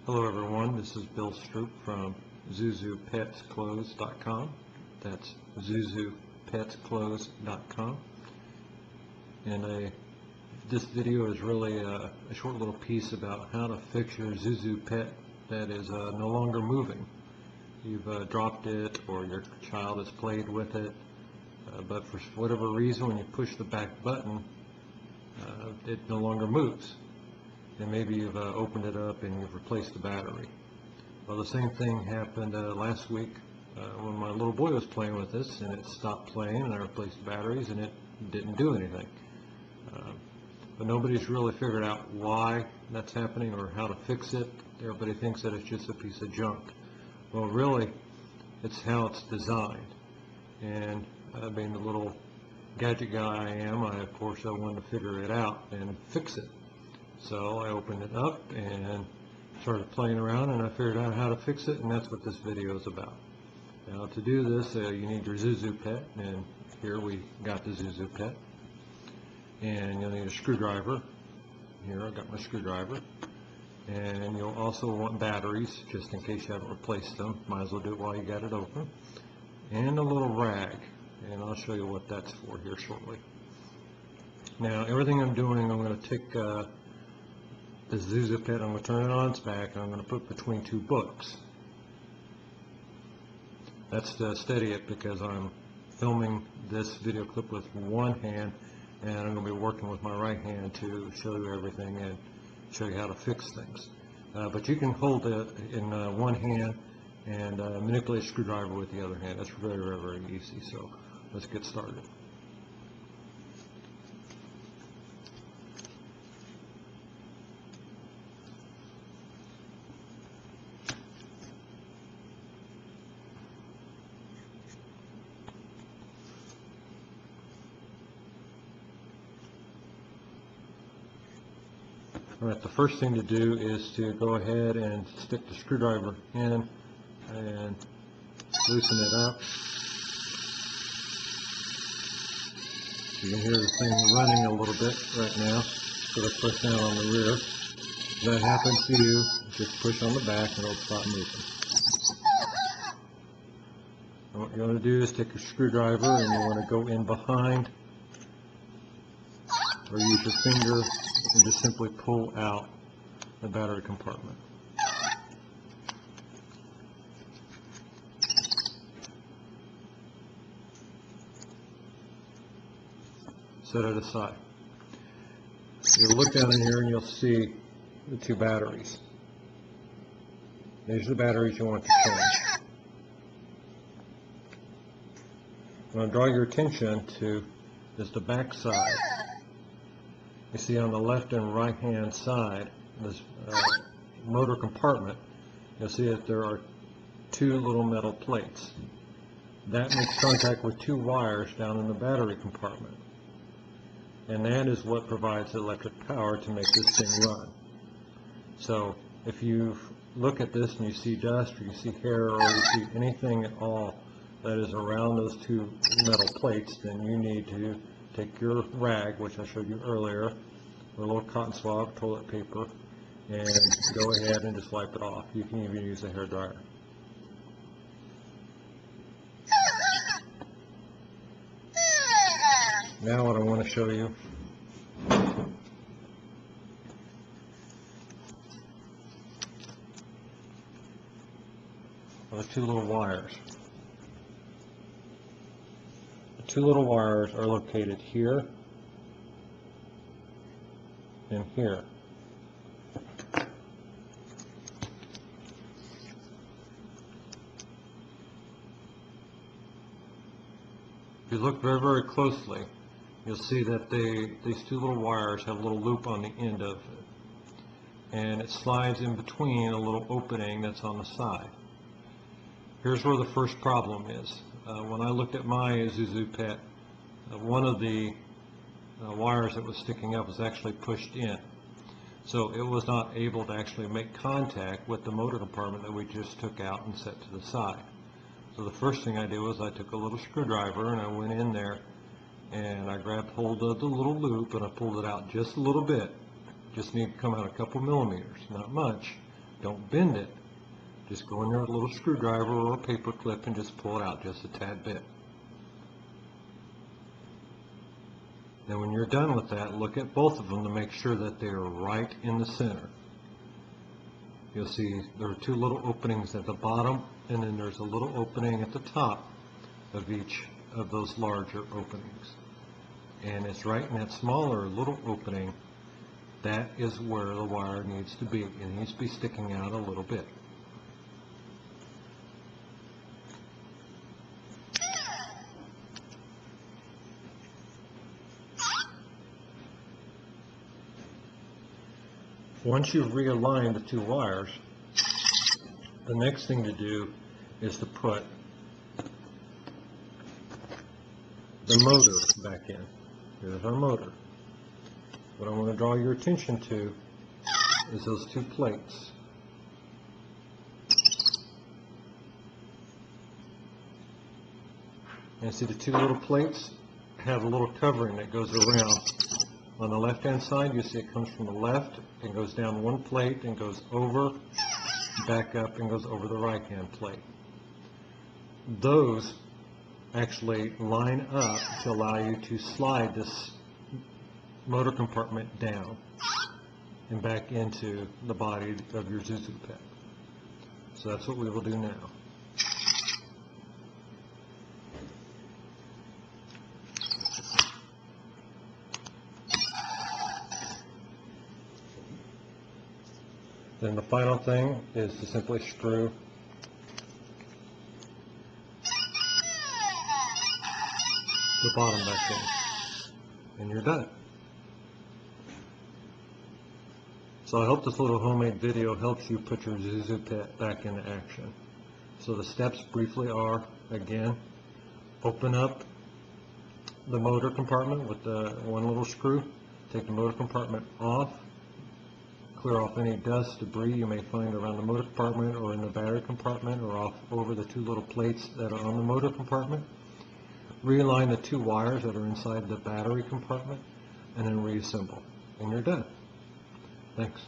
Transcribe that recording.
Hello everyone, this is Bill Stroop from ZhuZhuPetsClothes.com. That's ZhuZhuPetsClothes.com. And this video is really a short little piece about how to fix your Zhu Zhu pet that is no longer moving. You've dropped it, or your child has played with it, but for whatever reason when you push the back button it no longer moves. And maybe you've opened it up and you've replaced the battery. Well, the same thing happened last week when my little boy was playing with this, and it stopped playing, and I replaced the batteries and it didn't do anything. But nobody's really figured out why that's happening or how to fix it. Everybody thinks that it's just a piece of junk. Well, really, it's how it's designed. And being the little gadget guy I am, I wanted to figure it out and fix it. So I opened it up and started playing around, and I figured out how to fix it, and that's what this video is about. Now, to do this, you need your Zhu Zhu Pet, and here we got the Zhu Zhu Pet. And you'll need a screwdriver. Here, I got my screwdriver. And you'll also want batteries, just in case you haven't replaced them. Might as well do it while you got it open. And a little rag, and I'll show you what that's for here shortly. Now, everything I'm doing, I'm going to take this Zhu Zhu Pet, I'm going to turn it on its back, and I'm going to put it between two books. That's to steady it, because I'm filming this video clip with one hand, and I'm going to be working with my right hand to show you everything and show you how to fix things. But you can hold it in one hand and manipulate a screwdriver with the other hand. That's very, very, very easy. So let's get started. Alright, the first thing to do is to go ahead and stick the screwdriver in and loosen it up. You can hear the thing running a little bit right now, so let's push down on the rear. If that happens to you, just push on the back and it'll stop moving. And what you want to do is take a screwdriver and you want to go in behind, or use your finger and just simply pull out the battery compartment. Set it aside. You'll look down in here and you'll see the two batteries. These are the batteries you want to change. I'm going to draw your attention to the back side. You see on the left and right hand side, this motor compartment, you'll see that there are two little metal plates. That makes contact with two wires down in the battery compartment. And that is what provides the electric power to make this thing run. So if you look at this and you see dust, or you see hair, or you see anything at all that is around those two metal plates, then you need to take your rag, which I showed you earlier, or a little cotton swab, toilet paper, and go ahead and just wipe it off. You can even use a hair dryer. Now what I want to show you are the two little wires. The two little wires are located here and here. If you look very, very closely, you'll see that these two little wires have a little loop on the end of it, and it slides in between a little opening that's on the side. Here's where the first problem is. When I looked at my Zhu Zhu Pet, one of the wires that was sticking up was actually pushed in. So it was not able to actually make contact with the motor compartment that we just took out and set to the side. So the first thing I did was I took a little screwdriver and I went in there and I grabbed hold of the little loop and I pulled it out just a little bit. Just need to come out a couple millimeters, not much, Don't bend it. Just go in there with a little screwdriver or a paper clip and just pull it out just a tad bit. Then when you're done with that, look at both of them to make sure that they are right in the center. You'll see there are two little openings at the bottom, and then there's a little opening at the top of each of those larger openings. And it's right in that smaller little opening. That is where the wire needs to be. It needs to be sticking out a little bit. Once you've realigned the two wires, the next thing to do is to put the motor back in. Here's our motor. What I want to draw your attention to is those two plates. And see the two little plates have a little covering that goes around. On the left-hand side, you see it comes from the left and goes down one plate and goes over, back up, and goes over the right-hand plate. Those actually line up to allow you to slide this motor compartment down and back into the body of your Zhu Zhu Pet. So that's what we will do now. Then the final thing is to simply screw the bottom back in, and you're done. So I hope this little homemade video helps you put your Zhu Zhu Pet back into action. So the steps briefly are, again, open up the motor compartment with the one little screw, take the motor compartment off, clear off any dust, debris you may find around the motor compartment or in the battery compartment or off over the two little plates that are on the motor compartment. Realign the two wires that are inside the battery compartment and then reassemble. And you're done. Thanks.